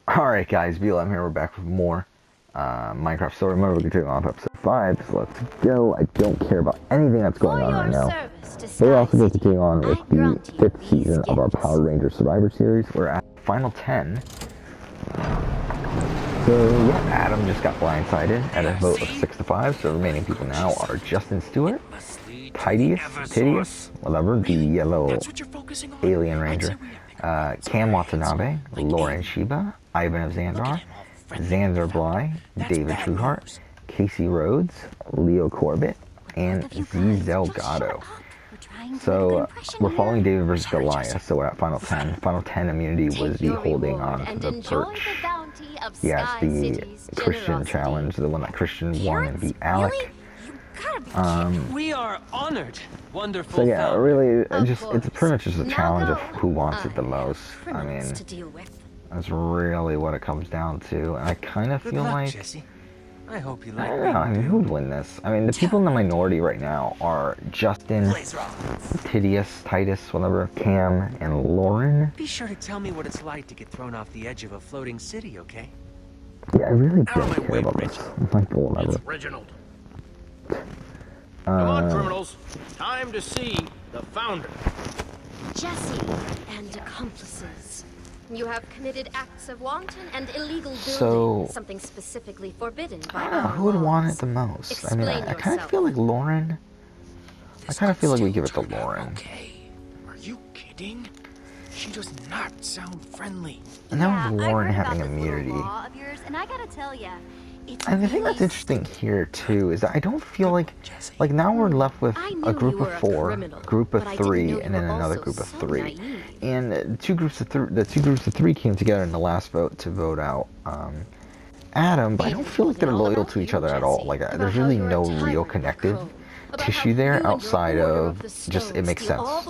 Alright guys, BLM here, we're back with more Minecraft story. Remember, we're continuing on episode 5, so let's go. I don't care about anything that's going on right now. We're also going to continue on with the 5th season of our Power Ranger Survivor series. We're at Final 10. So, yeah, Adam just got blindsided at a vote of 6-5, so the remaining people now are Justin Stewart, Tidius, whatever, the yellow alien ranger, Cam Watanabe, Lauren Shiba, Ivan of Xandar, Xander Bly, David Trueheart, Casey Rhodes, Leo Corbett, and Z Delgado. So we're following David versus Goliath, so we're at Final 10. Final 10 immunity was the holding on to the perch. Yes, the Christian challenge, the one that Christian won and beat Alec. We are honored. Wonderful. So yeah, really, it's pretty much just a challenge of who wants it the most. I mean, that's really what it comes down to. And I kind of feel like, Jesse. I hope you I like don't know, I mean, who would win this? I mean, the people in the minority right now are Justin, Tidius, Titus, whatever, Cam, and Lauren. Be sure to tell me what it's like to get thrown off the edge of a floating city, okay? Yeah, I really don't care about this. I'm like, whatever. It's Reginald. Come on, criminals. Time to see the founder. Jesse and accomplices. You have committed acts of wanton and illegal building, So, something specifically forbidden by I don't know, our who would want it laws. the most? I mean, Explain I kind of yourself. feel like Lauren. I kind of feel like we give it to Lauren. Okay. Are you kidding? She does not sound friendly. And that was Yeah, I Lauren heard having about this little immunity. law of yours, and I gotta tell ya, it's And the thing that's really interesting here too is that I don't feel like now we're left with I a knew group you were of a 4, criminal, group of but I didn't 3, know and you then were another also group of so 3. naive. And the two groups of 3 came together in the last vote to vote out Adam, but I don't feel like they're loyal to each other at all. Like there's really no real connective tissue there outside of just it makes sense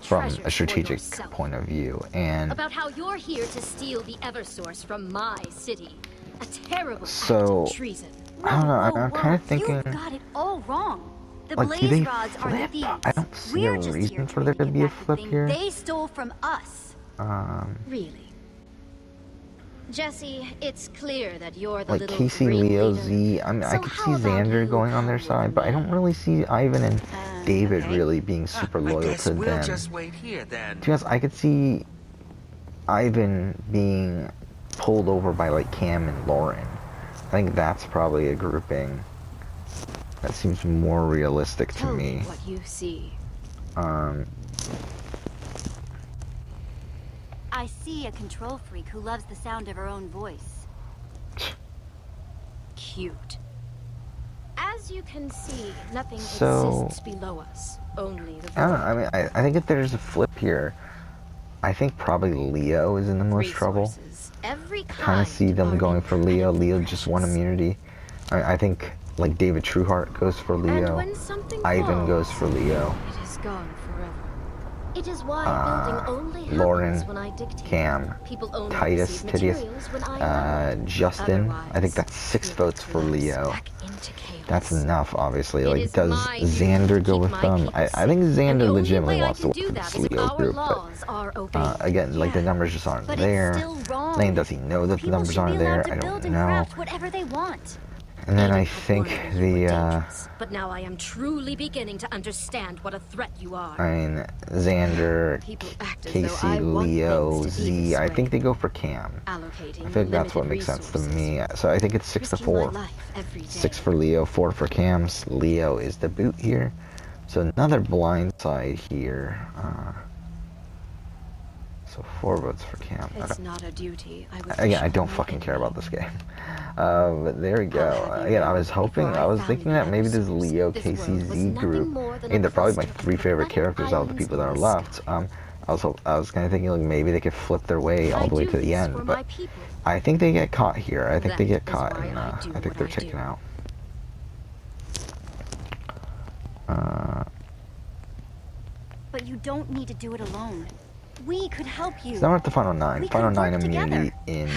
from a strategic point of view. And About how you're here to steal the Eversource from my city. A terrible So, act of treason. I don't know, I'm Whoa, kind of thinking, You've got it all wrong. The like, do blaze they rods are the flip? thieves. I don't see a We're just reason here for trying there to get be a back the flip thing here. They stole from us. Really? Jesse, it's clear that you're the Like little Casey, green Leo, leader. Z, I mean, I So could how see about Xander you going on their call side, but I don't me? really see Ivan and David okay. really being super I loyal guess to we'll them. just wait here then. To be honest, I could see Ivan being pulled over by like Cam and Lauren. I think that's probably a grouping that seems more realistic to Tell me. what you see. I see a control freak who loves the sound of her own voice. Cute. As you can see, nothing So- exists below us. Only the I don't know, I mean, I think if there's a flip here, I think probably Leo is in the most trouble. resources. Every Kind of see them are going for Leo. Leo incredibly just won precious. immunity. I think like David Trueheart goes for And Leo. when something Ivan goes falls, for Leo. it is gone forever. It is why building only happens Lauren, when I dictate. Cam, People only Titus, receive Tidius, materials when I know. Justin. I think Otherwise, that's 6 it votes for collapse Leo. back into chaos. That's enough, obviously. It Like, is does my duty Xander to go keep with my them? people I think safe. And Xander the legitimately only way wants I to can work do with that this is if Leo our group, but laws are obeyed. again, like the numbers just aren't But there. it's still wrong. Lane, does he know that the People numbers should be aren't allowed there? to I build don't and know. craft whatever they want. And then I Aiden had think warned me you were the dangerous, but now I am truly beginning to understand what a threat you are. I mean, Xander, People act as though Casey, I want Leo, things to be Z, this I way. think they go for Cam. Allocating I think that's what limited makes sense to resources. me. So I think it's 6 to Risking my 4. life every day. 6 for Leo, 4 for Cam's. Leo is the boot here. So another blind side here. So 4 votes for Cam. It's not a duty. I would Again, I wish don't upon fucking care anyone. about this game. But there we go. Again, I was hoping, I was thinking that maybe this Leo, Casey, Z group, and they're probably my 3 favorite characters out of the people that are left. I was kind of thinking like maybe they could flip their way all the way to the end, but I think they get caught here. I think they get caught, and I think they're taken out. But you don't need to do it alone. We could help you. So now we're at the final 9. We Final can 9 work immunity together. in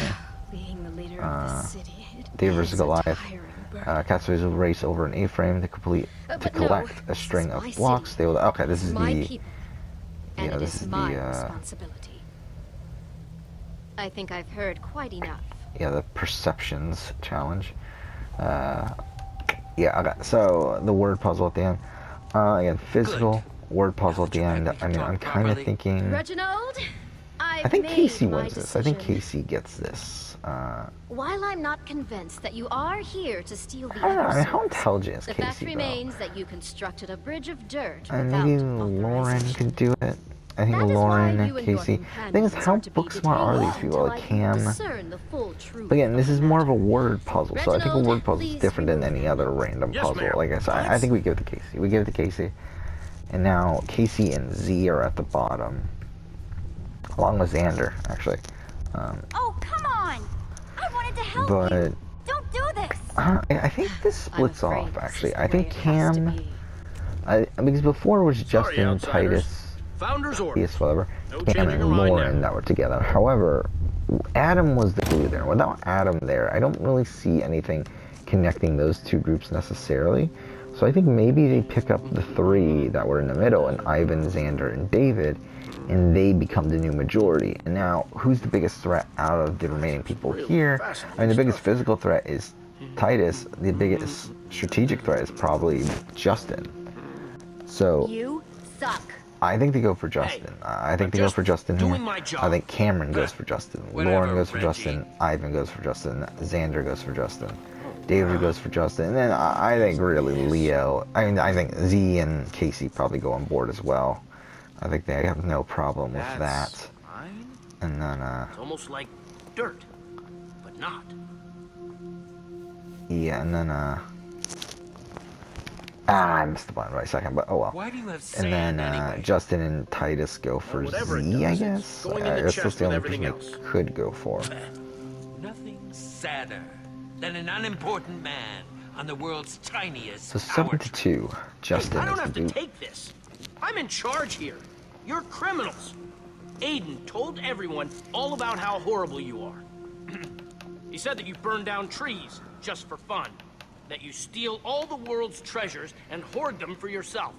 Being the leader of the city. David versus Goliath. But Castaways will race over an A-frame to no, collect a this string is of my blocks. city. They will. Okay, this is my the. people, Yeah, and it this is is my the. responsibility. I think I've heard quite enough. Yeah, the perceptions challenge. Yeah, okay. So the word puzzle at the end. Again, physical word puzzle at the end. I mean, I'm kind of thinking. Reginald, I think Casey wins this. I think Casey gets this. While I'm not convinced that you are here to steal the I don't know. I mean, how Eversource, intelligent is the Casey, fact though? remains that you constructed a bridge of dirt And without maybe Lauren authorization. could do it. I think That is why Lauren, you and Casey. your The thing is, companions how are to be book smart are these detained people? until Like I can Cam. discern the full truth Again, this of is the more of a matter. word puzzle, so I think a Reginald, word puzzle is please different than remove any him. other random Yes, puzzle. ma'am. Like I said, I think we give it to Casey. We give it to Casey. And now Casey and Z are at the bottom. Along with Xander, actually. Oh, come on! I wanted to help But you! Don't do this! I think this I'm splits afraid off, this actually. is the I think way it has to Cam... be. because before it was Sorry, Justin, outsiders. Titus, Founder's order. Titus, whatever, No Cam changing and your mind Lauren now. that were together. However, Adam was the glue there. Without Adam there, I don't really see anything connecting those two groups necessarily. So I think maybe they pick up the three that were in the middle, and Ivan, Xander, and David, and they become the new majority. And now, who's the biggest threat out of the remaining people here? I mean, the biggest physical threat is Titus. The biggest strategic threat is probably Justin. So You suck. I think they go for Justin. I think they go just for Justin here. doing my job. I think Cameron goes for Justin. Whatever, Lauren goes for Reggie. Justin. Ivan goes for Justin. Xander goes for Justin. David goes for Justin. And then I think really Leo. I think Z and Casey probably go on board as well. I think they have no problem with That's that. fine. And then, It's almost like dirt, but not. yeah, and then, I missed the button right second, but oh well. Why do you have sand And then anyway? Justin and Titus go for whatever it Z, I does, it's guess. going in the That's chest just the with only person everything they else. could go for. Nothing sadder than an unimportant man on the world's tiniest So power 7 to 2. Justin I don't is have the to boot. take this. I'm in charge here. You're criminals. Aiden told everyone all about how horrible you are. He said that you burn down trees just for fun. That you steal all the world's treasures and hoard them for yourself.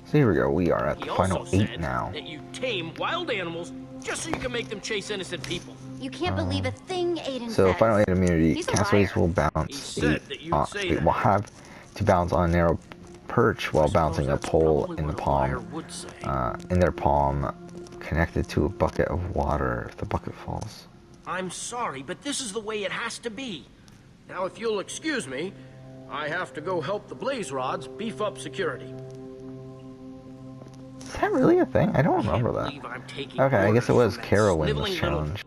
So here we go. We are at He the final also 8 said now. that you tame wild animals just so you can make them chase innocent people. You can't believe a thing Aiden So says. final 8 immunity. He's a Castaways liar. will He bounce said that you'd say that. will have to bounce on a narrow perch while bouncing a That's pole probably in the what a liar palm. would say. In their palm, connected to a bucket of water. If the bucket falls. I'm sorry, but this is the way it has to be. Now, if you'll excuse me, I have to go help the Blaze Rods beef up security. Is that really a thing? I don't remember that. Believe I'm taking Okay, I guess it orders was from that Kara win sniveling this little- challenge.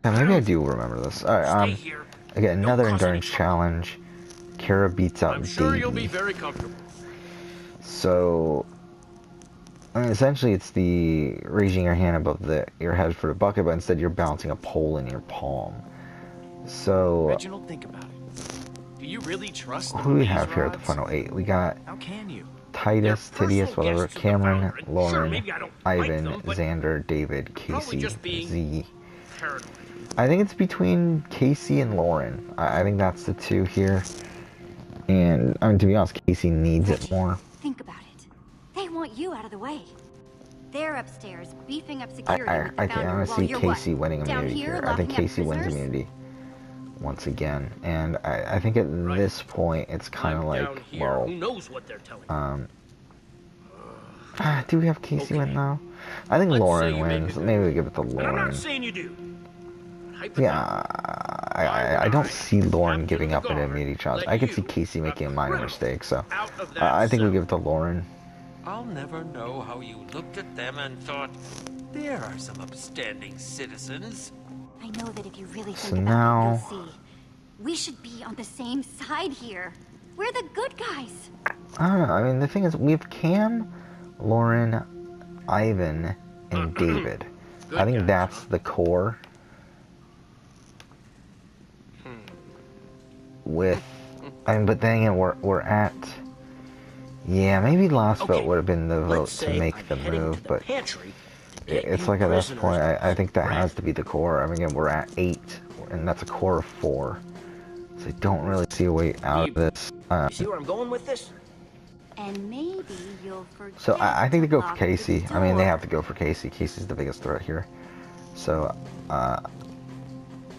Yeah, maybe I do remember this. Alright, Stay here. again, Don't another cause any endurance trouble. challenge. Kara beats out I'm sure you'll be Davey. very comfortable. So, I mean, essentially it's the raising your hand above your head for the bucket, but instead you're bouncing a pole in your palm. So, Reginald, think about it. Do you really trust the who do we Blaze have here at the Rods? final 8? We got How can you? Titus, They're Tidius, personal whatever, guests of the Cameron, founder, and sure, Lauren, maybe I don't like Ivan, them, but Xander, David, probably Casey, just being Z. paranoid. I think it's between Casey and Lauren. I think that's the two here. And, I mean, to be honest, Casey needs it more. Think about it. They want you out of the way. They're upstairs, beefing up security with the I can founder while honestly see you're Casey what? winning Down immunity here, here. I think locking up Casey wins prisoners? immunity once again. And I think at this point, it's kind of I'm like, down here. well, Who knows what they're telling you? do we have Casey win Okay. now? I think Let's say Lauren you made wins. me Maybe we give it to And I'm Lauren. not saying you do. Yeah, I don't see Lauren giving up an immunity challenge. I could see Casey making a minor mistake, so I think we give it to Lauren. I'll never know how you looked at them and thought, there are some upstanding citizens. I know that if you really So think about now- it, you'll see. We should be on the same side here. We're the good guys. I don't know. I mean, the thing is, we have Cam, Lauren, Ivan, and David. I think guys, that's the core. With, I mean, but then again, we're at. Yeah, maybe last vote would have been the vote Let's to say make I'm the heading move, to the but pantry. it's You like at this prisoners point, I think that bread. has to be the core. I mean, again, we're at 8, and that's a core of 4. So I don't really see a way out of this. You see where I'm going with this? And maybe you'll forget. So I think they go to for lock the Casey. I mean, they door. have to go for Casey. Casey's the biggest threat here. So,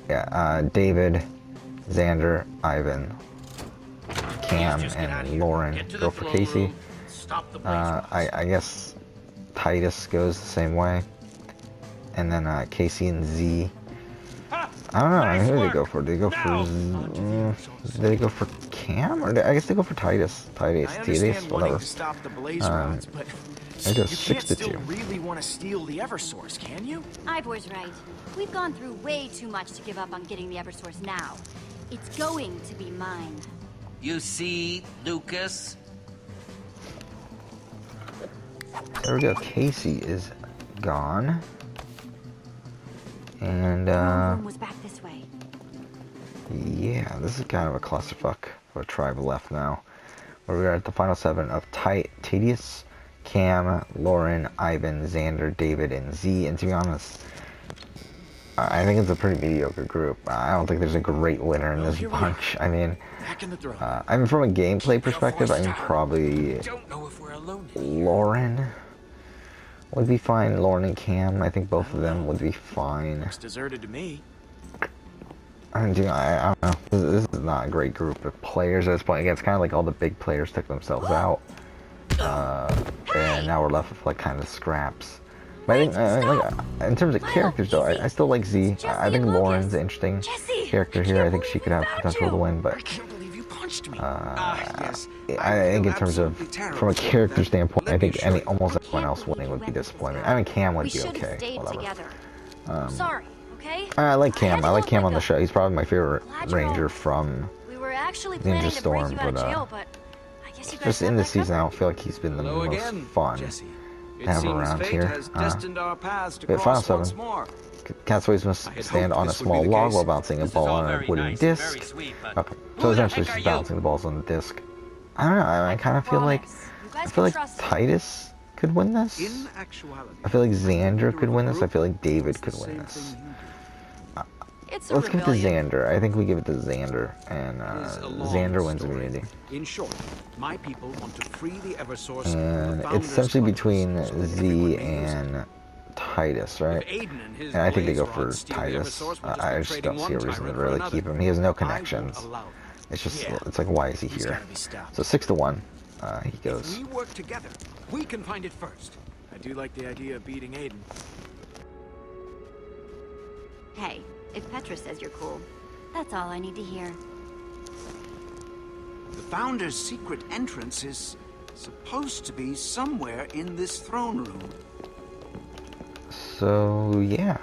yeah, David, Xander, Ivan, Cam, Just get out of and here. Lauren Get to go the for throne Casey. room. Stop the blaze. I guess Titus goes the same way. And then Casey and Z. I don't know. Nice Who do they work. go for? Do they go for? Now, Do they go for Cam, or I guess they go for Titus. Titus, I understand wanting whatever. to stop the blaze rods, but It goes you 6 can't to still 2. really want to steal the Eversource, can you? Ivor's right. We've gone through way too much to give up on getting the Eversource now. It's going to be mine. You see, Lucas? There we go. Casey is gone, and The room was back this way. yeah, this is kind of a clusterfuck of a tribe left now. We're at the final 7 of Titus, Cam, Lauren, Ivan, Xander, David, and Z. And to be honest, I think it's a pretty mediocre group. I don't think there's a great winner in this here we are. bunch. I mean, Back in the throne. I mean, from a gameplay perspective, I mean, probably Don't know if we're alone. Lauren would be fine. Lauren and Cam, I think both of them would be fine. Looks deserted to me. I mean, I don't know. This is not a great group of players at this point. Again, it's kind of like all the big players took themselves out. And now we're left with, like, kind of scraps. But I think, like, in terms of characters, though, I still like Z. I think Lauren's an interesting character here. I think she could have potential to win, but I can't believe you punched me. Yes. I think in terms of, from a character standpoint, I think almost anyone else winning would be disappointing. I mean, Cam would We be should have okay. stayed Whatever. together. Sorry, okay? I like Cam. had I to like look Cam on like the show. He's probably my favorite Glad you're ranger home. from We were actually Ninja planning to break Storm, you out of but, jail, but I guess you guys just got in the that season. I covered. don't feel like he's been the Hello most again, fun Jesse. to It have seems around fate here. has destined our paths to but final cross once 7. more. Castaways must I had stand hoped on a this would be small the log case. while bouncing a This is ball all on a very wooden nice and very disc. sweet, but Okay, who so the essentially heck she's are you? bouncing the balls on the disc. I don't know. I kind of feel like You I guys feel can like trust me. Titus could win this. In actuality, I feel like Xander leader could of win a this. I group feel like David does the could win same this. thing you do. It's a Let's give it to rebellion. Xander. I think we give it to Xander, and It is a long Xander wins story. immunity. In short, my people want to free the Eversource And from the it's essentially between Founders' clutches, so Z everyone may use it. and Titus, right? If Aiden and his And I think they go blaze for rods steal the Titus. Eversource, we'll I be just trading don't see a one reason to tyrant for really another. keep him. He has no I won't connections. allow that. It's just, Yeah. it's like, why is he He's here? gotta be stopped. So 6 to 1, he If goes. we work together, we can find it first. I do like the idea of beating Aiden. Hey, if Petra says you're cool, that's all I need to hear. The Founder's secret entrance is supposed to be somewhere in this throne room. So yeah,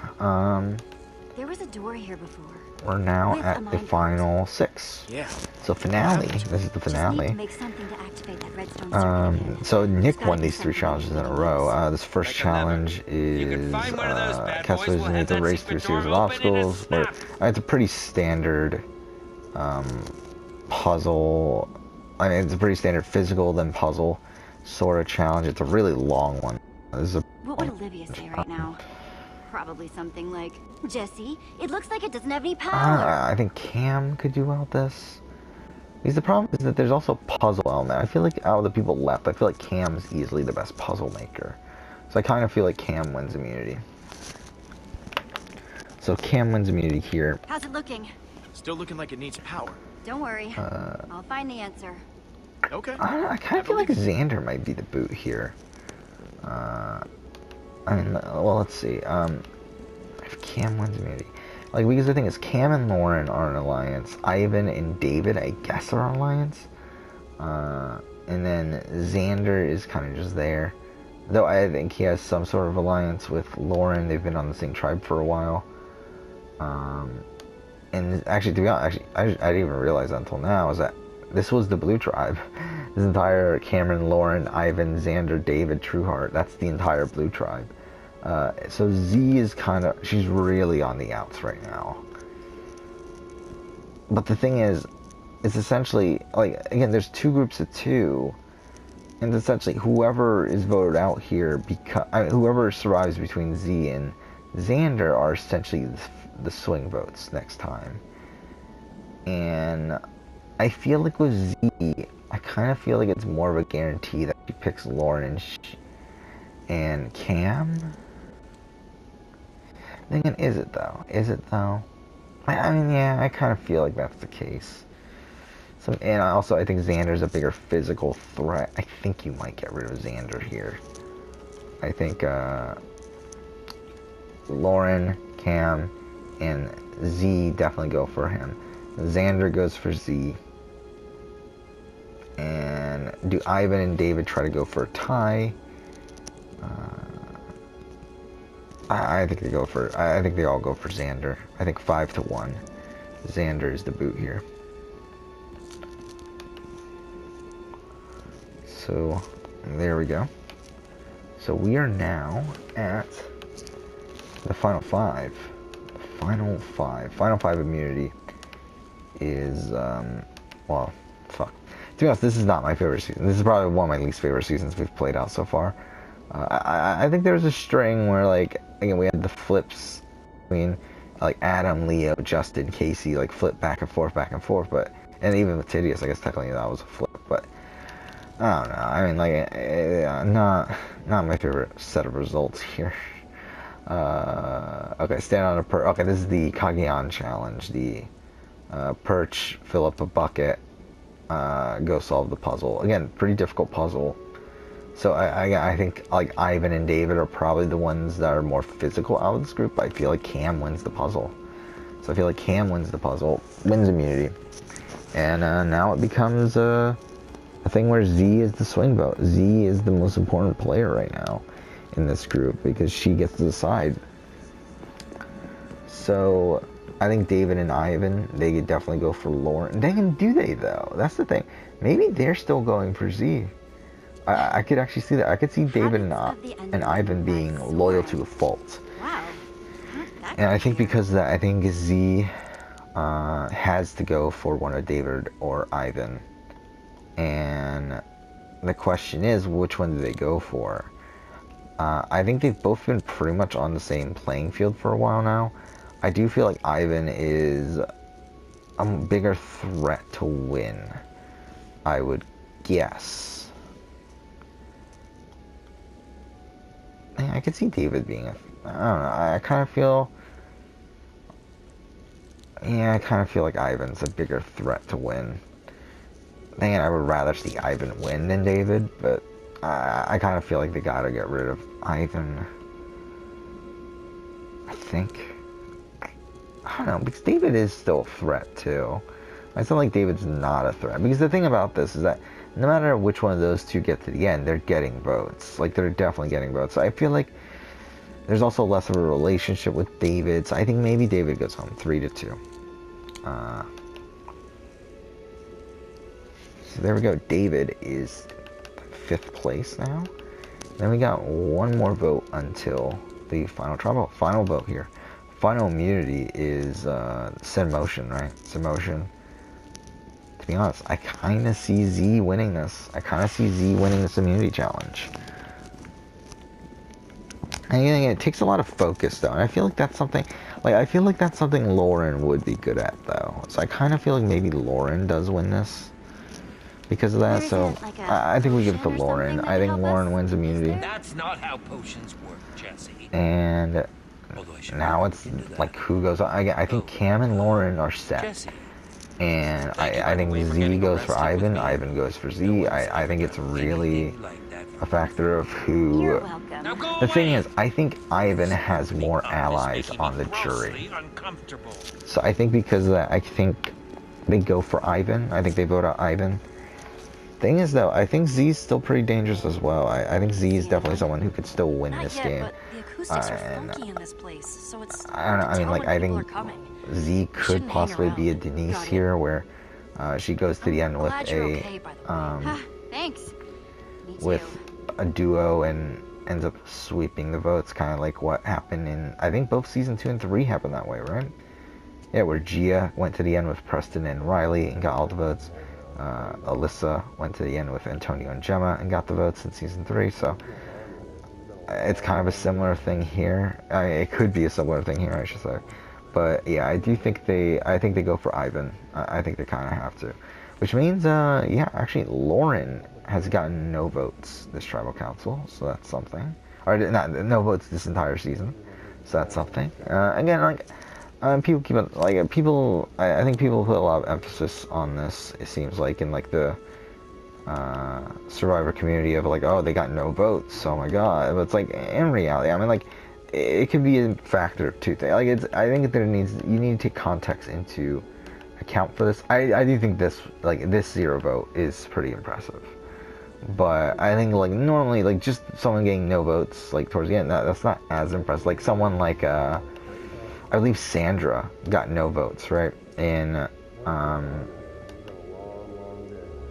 There was a door here before. we're now With a at the mind final 6. Yeah. So finale. This is the Just need to finale. make something to activate that redstone circuit. So Nick Gotta won do these 3 something challenges in a with row. This first Like another. challenge You can is find one of those bad boys, Castaways we'll need have to that race secret through a series of door open in a obstacles. But snap. it's a pretty standard puzzle. I mean, it's a pretty standard physical then puzzle sort of challenge. It's a really long one. This is a What would Olivia say right now? Probably something like, Jesse, it looks like it doesn't have any power. I think Cam could do well with this. Because the problem is that there's also a puzzle element. I feel like out of the people left, I feel like Cam's easily the best puzzle maker. So I kind of feel like Cam wins immunity. So Cam wins immunity here. How's it looking? Still looking like it needs power. Don't worry. I'll find the answer. Okay. I don't know, I kind of feel like Xander might be the boot here. I mean, well, let's see. If Cam wins immunity. Like, because the thing is, Cam and Lauren are an alliance. Ivan and David, I guess, are an alliance. And then Xander is kind of just there. Though I think he has some sort of alliance with Lauren. They've been on the same tribe for a while. And actually, to be honest, I didn't even realize that until now, is that this was the Blue Tribe. This entire Cameron, Lauren, Ivan, Xander, David, Trueheart, that's the entire Blue Tribe. So Z is kind of, she's really on the outs right now. But the thing is, it's essentially, like, again, there's 2 groups of 2. And essentially, whoever is voted out here, whoever survives between Z and Xander are essentially the swing votes next time. And I feel like with Z, I kind of feel like it's more of a guarantee that she picks Lauren and Cam. Then again, is it though? Is it though? I mean, yeah, I kind of feel like that's the case. So, and also, I think Xander's a bigger physical threat. I think you might get rid of Xander here. I think Lauren, Cam, and Z definitely go for him. Xander goes for Z. And do Ivan and David try to go for a tie? I think they go for. I think they all go for Xander. I think 5-1. Xander is the boot here. So there we go. So we are now at the final five. Final five immunity is well, fuck. To be honest, this is not my favorite season. This is probably one of my least favorite seasons we've played out so far. I think there was a string where, like, again, we had the flips between, like, Adam, Leo, Justin, Casey, like, flip back and forth, but, and even with Tidius, I guess technically that was a flip, but, I don't know, I mean, like, not my favorite set of results here. Okay, stand on a perch. Okay, this is the Kageon challenge, the, perch, fill up a bucket, go solve the puzzle. Again, pretty difficult puzzle. So I think, like, Ivan and David are probably the ones that are more physical out of this group. I feel like Cam wins the puzzle. So I feel like Cam wins the puzzle, wins immunity. And now it becomes a thing where Z is the swing vote. Z is the most important player right now in this group because she gets to decide. So I think David and Ivan, they could definitely go for Lauren. Do they though? That's the thing. Maybe they're still going for Z. I could actually see that. I could see David and Ivan being loyal to a fault. Wow. And I think because of that, I think Z has to go for one of David or Ivan. And the question is, which one do they go for? I think they've both been pretty much on the same playing field for a while now. I do feel like Ivan is a bigger threat to win, I would guess. I could see David being a... I don't know, I kind of feel... Yeah, I kind of feel like Ivan's a bigger threat to win. Man, I would rather see Ivan win than David, but I kind of feel like they gotta get rid of Ivan. I think. I don't know, because David is still a threat, too. I feel like David's not a threat. Because the thing about this is that no matter which one of those two get to the end, they're getting votes. Like, they're definitely getting votes. So I feel like there's also less of a relationship with David. So I think maybe David goes home 3-2. So there we go. David is 5th place now. Then we got one more vote until the final tribal. Final vote here. Final immunity is Sin Motion, right? Sin Motion. To be honest, I kind of see Z winning this. I kind of see Z winning this immunity challenge. And it takes a lot of focus, though. And I feel like that's something... Like, I feel like that's something Lauren would be good at, though. So I kind of feel like maybe Lauren does win this because of that. So like I think we give it to Lauren. I think Lauren wins immunity. That's not how potions work, Jesse. And now it's like who goes on. I think Cam and Lauren are set. Jesse. And I think Z goes for Ivan. Ivan goes for Z. I think it's really a factor of who... You're welcome. The thing is, I think Ivan has more allies on the jury. So I think because of that, I think they go for Ivan. I think they vote out Ivan. Thing is, though, I think Z's still pretty dangerous as well. I think Z is definitely someone who could still win this game. But the acoustics are funky in this place, so it's I don't know. I mean, like, I think Z could possibly be a Denise here, where she goes to the end with Thanks. with a duo and ends up sweeping the votes, kind of like what happened in, I think both season 2 and 3 happened that way, right? Yeah, where Gia went to the end with Preston and Riley and got all the votes. Alyssa went to the end with Antonio and Gemma and got the votes in season 3, so it's kind of a similar thing here. It could be a similar thing here, I should say. But yeah, I think they go for Ivan. I think they kind of have to. Which means, yeah, actually Lauren has gotten no votes this tribal council, so that's something. Or not, no votes this entire season. So that's something. Again, like people keep it like people. I think people put a lot of emphasis on this. It seems like in like the Survivor community of like, oh, they got no votes. Oh my god! But it's like in reality, I mean, like it could be a factor of two things. Like I think you need to take context into account for this. I do think this 0 vote is pretty impressive. But I think like normally like just someone getting no votes like towards the end that's not as impressive. Like someone like I believe Sandra got no votes, right? And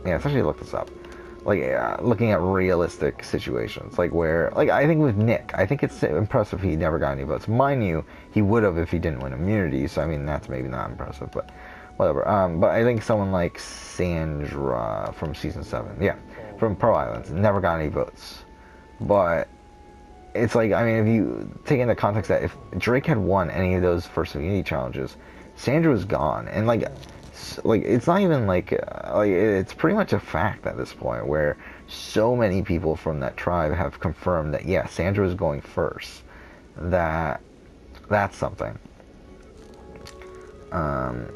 yeah, let's actually look this up. Like looking at realistic situations, like where like I think with Nick, I think it's impressive he never got any votes. Mind you, he would have if he didn't win immunity. So I mean that's maybe not impressive, but whatever. But I think someone like Sandra from season 7, yeah. From Pearl Islands, never got any votes. But it's like, I mean, if you take into context that if Drake had won any of those first immunity challenges, Sandra was gone. And like it's not even like it's pretty much a fact at this point where so many people from that tribe have confirmed that, yeah, Sandra is going first. That's something. And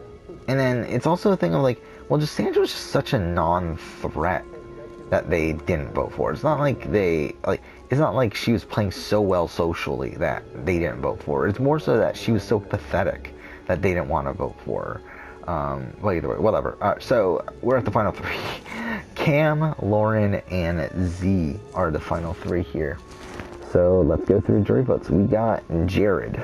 then it's also a thing of like, well, just Sandra was just such a non-threat that they didn't vote for. It's not like it's not like she was playing so well socially that they didn't vote for her. It's more so that she was so pathetic that they didn't want to vote for her. Well, either way, whatever. So we're at the final 3. Cam, Lauren, and Z are the final 3 here. So let's go through jury votes. We got Jared.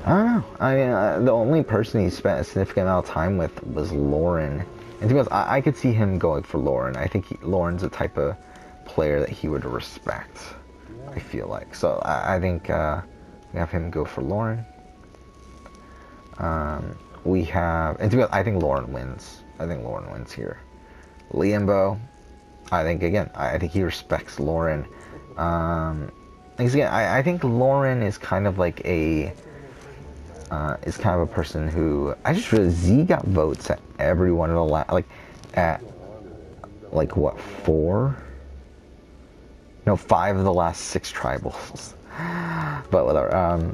I don't know. I mean, the only person he spent a significant amount of time with was Lauren. And to be honest, I could see him going for Lauren. I think Lauren's the type of player that he would respect, I feel like. So I think we have him go for Lauren. We have, and to be honest, I think Lauren wins. I think Lauren wins here. Liambo, I think, again, I think he respects Lauren. Because again, I think Lauren is kind of like a person who I just realized Z got votes at every one of the what 5 of the last 6 tribals. But whatever.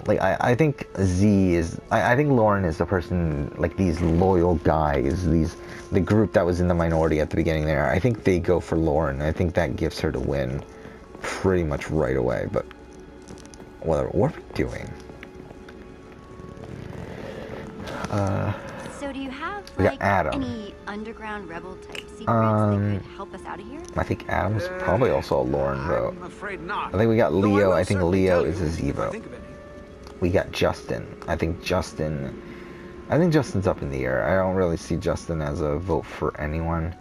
I think Z is. I think Lauren is the person, like these loyal guys, the group that was in the minority at the beginning there. I think they go for Lauren. I think that gives her to win pretty much right away. But whatever. What are we doing? So do you have we got Adam. any underground rebel type secrets that could help us out of here? I think Adam's probably also a Lauren vote. I'm afraid not. I think we got Though Leo. will I think certainly Leo tell is a you Z if I vote. think of any. We got Justin. I think Justin's up in the air. I don't really see Justin as a vote for anyone.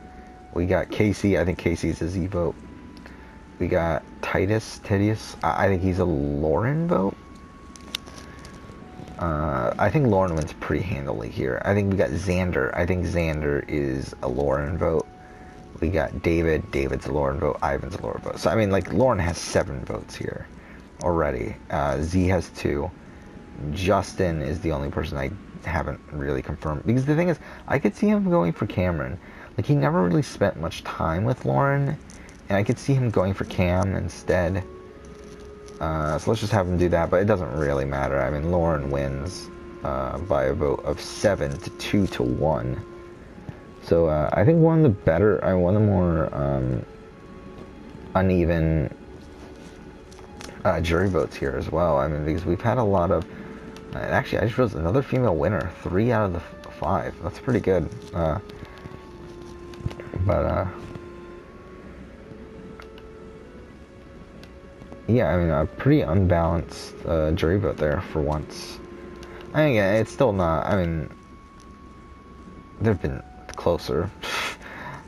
We got Casey. I think Casey's a Z vote. We got Titus. I think he's a Lauren vote. I think Lauren wins pretty handily here. I think we got Xander. I think Xander is a Lauren vote. We got David. David's a Lauren vote. Ivan's a Lauren vote. So, I mean, like, Lauren has 7 votes here already. Z has 2. Justin is the only person I haven't really confirmed. Because the thing is, I could see him going for Cameron. Like, he never really spent much time with Lauren. And I could see him going for Cam instead. So let's just have him do that, but it doesn't really matter. I mean, Lauren wins by a vote of 7 to 2 to 1. So I think one of the more uneven jury votes here as well. I mean, because we've had a lot of. Actually, I just realized another female winner. 3 out of the 5. That's pretty good. Yeah, I mean, a pretty unbalanced jury vote there for once. I mean, yeah, it's still not. I mean, they've been closer.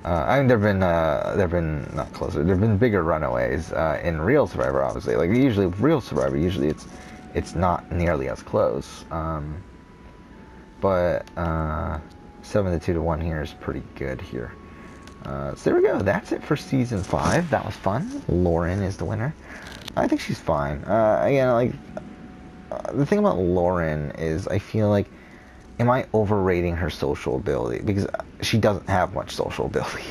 I mean, they've been not closer. There've been bigger runaways in Real Survivor, obviously. Like usually, Real Survivor, it's not nearly as close. But 7 to 2 to 1 here is pretty good here. So there we go. That's it for season 5. That was fun. Lauren is the winner. I think she's fine. Again, like the thing about Lauren is, I feel like am I overrating her social ability? Because she doesn't have much social ability,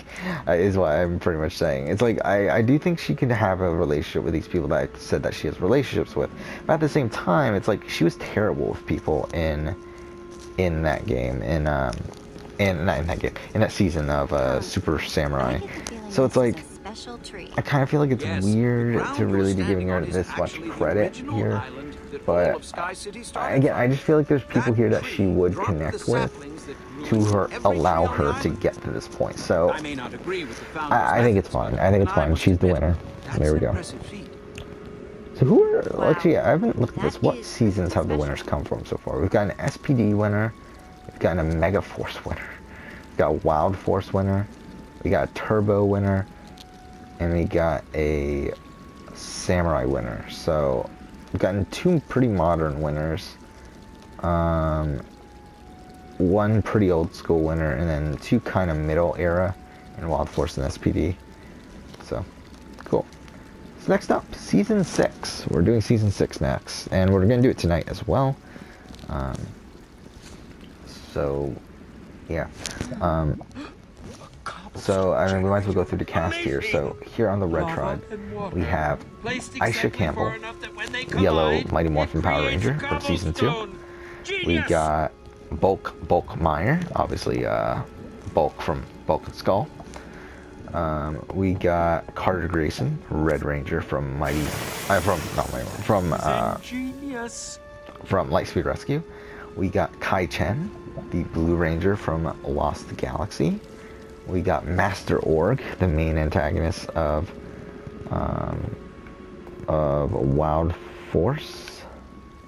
is what I'm pretty much saying. It's like, I do think she can have a relationship with these people that I said that she has relationships with. But at the same time, it's like, she was terrible with people in that game, not in that game, in that season of Super Samurai. So it's like, I kind of feel like it's weird to really be giving her this much credit here. But again, I just feel like there's people here that she would connect with to allow her to get to this point. So I think it's fine. I think it's fine. She's the winner. There we go. So who are, actually, I haven't looked at this. What seasons have the winners come from so far? We've got an SPD winner. We've got a Mega Force winner. We've got a Wild Force winner. We got a Turbo winner. And we got a Samurai winner. So we've gotten 2 pretty modern winners. One pretty old school winner, and then 2 kind of middle era in Wild Force and SPD. So, cool. So next up, Season 6. We're doing Season 6 next, and we're going to do it tonight as well. So, yeah. So, I mean, we might as well go through the cast here. So, here on the Red Tribe, we have Aisha Campbell, Yellow Mighty Morphin Power Ranger from Season 2. We got Bulk Meyer, obviously Bulk from Bulk and Skull. We got Carter Grayson, Red Ranger from from Lightspeed Rescue. We got Kai Chen, the Blue Ranger from Lost Galaxy. We got Master Org, the main antagonist of Wild Force.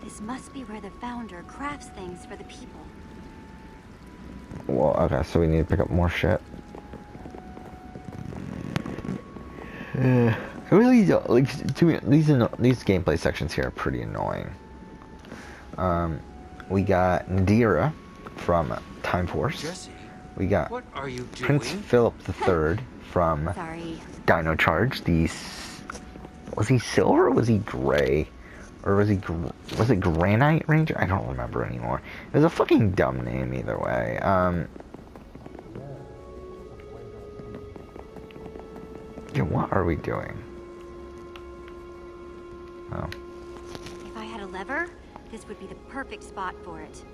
This must be where the founder crafts things for the people. Well, okay, so we need to pick up more shit. I really don't, like, to me, these gameplay sections here are pretty annoying. We got Nadira from Time Force. Jesse, We got what are you doing? Prince Philip III from Sorry. Dino Charge. Was he silver or was he gray? Or was it Granite Ranger? I don't remember anymore. It was a fucking dumb name either way. Yeah, what are we doing? Oh. If I had a lever, this would be the perfect spot for it.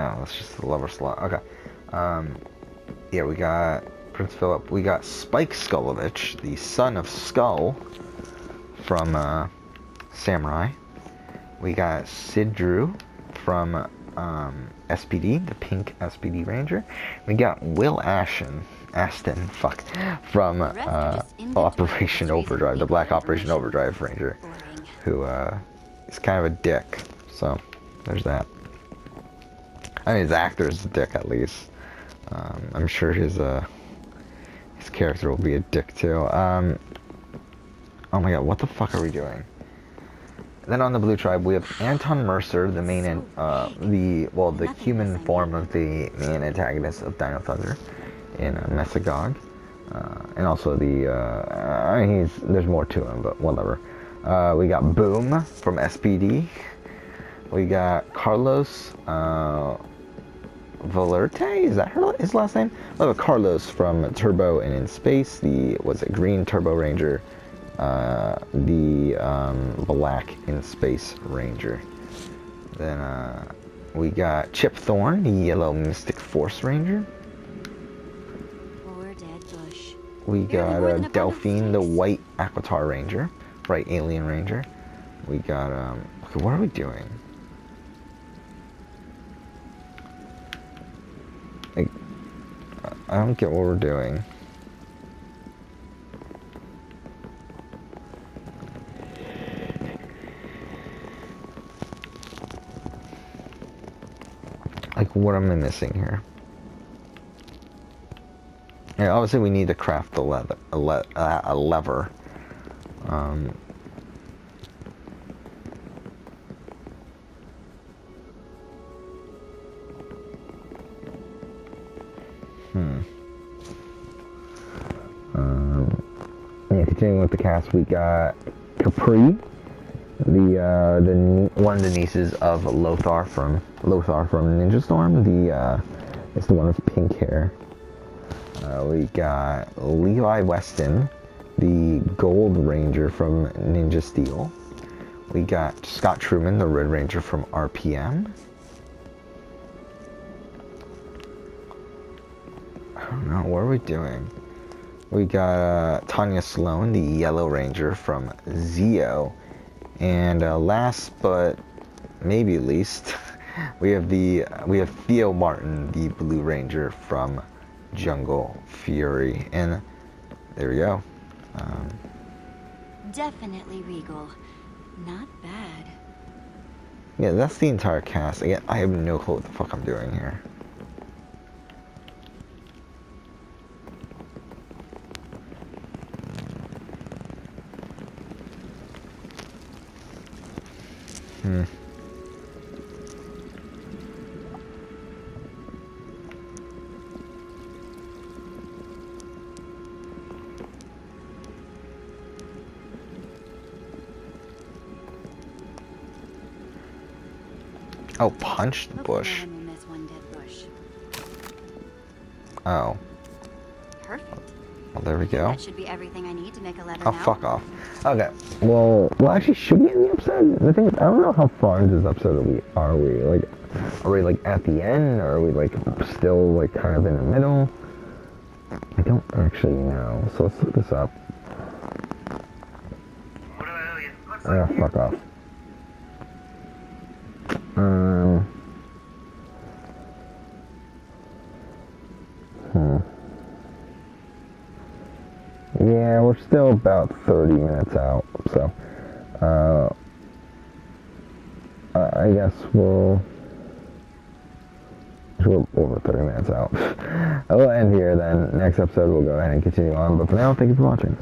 Oh, that's just the lever slot. Okay. Yeah, we got Prince Philip. We got Spike Skulovich, the son of Skull from Samurai. We got Sid Drew from SPD, the pink SPD Ranger. We got Will Aston, from Operation Overdrive, the Black Operation Overdrive Ranger, who is kind of a dick. So, there's that. I mean, his actor is a dick, at least. I'm sure his character will be a dick, too. Oh my god, what the fuck are we doing? Then on the Blue Tribe, we have Anton Mercer, the main, the human form of the main antagonist of Dino Thunder in Mesagog. And also I mean, there's more to him, but whatever. We got Boom from SPD. We got Carlos, Valerte, is that his last name? Oh, Carlos from Turbo and in Space, Green Turbo Ranger, Black in Space Ranger. Then we got Chip Thorne, the Yellow Mystic Force Ranger. Poor dead bush. We got Delphine, the White Aquitar Ranger, Bright Alien Ranger. We got, okay, what are we doing? I don't get what we're doing. Like, what am I missing here? Yeah, obviously we need to craft a lever. continuing with the cast, we got Capri, the one of the nieces of Lothar from Ninja Storm. It's the one with pink hair. We got Levi Weston, the Gold Ranger from Ninja Steel. We got Scott Truman, the Red Ranger from RPM. I don't know, what are we doing? We got Tanya Sloan, the Yellow Ranger from Zeo. And last but maybe least, we have Theo Martin, the Blue Ranger from Jungle Fury. And there we go. Definitely regal. Not bad. Yeah, that's the entire cast. Again, I have no clue what the fuck I'm doing here. Oh, punch the bush. Hopefully we'll miss one dead bush. Oh. Perfect. Well, there we go. That should be everything I need to make a leather Oh, now. fuck off. Okay. Well, actually, should we end the episode? The thing is, I don't know how far into this episode are we? Like, are we, like, at the end? Or are we, like, still, like, kind of in the middle? I don't actually know. So let's look this up. Oh, fuck off. Yeah, we're still about 30 minutes out, so, I guess we're over 30 minutes out. I'll end here then. Next episode we'll go ahead and continue on, but for now, thank you for watching.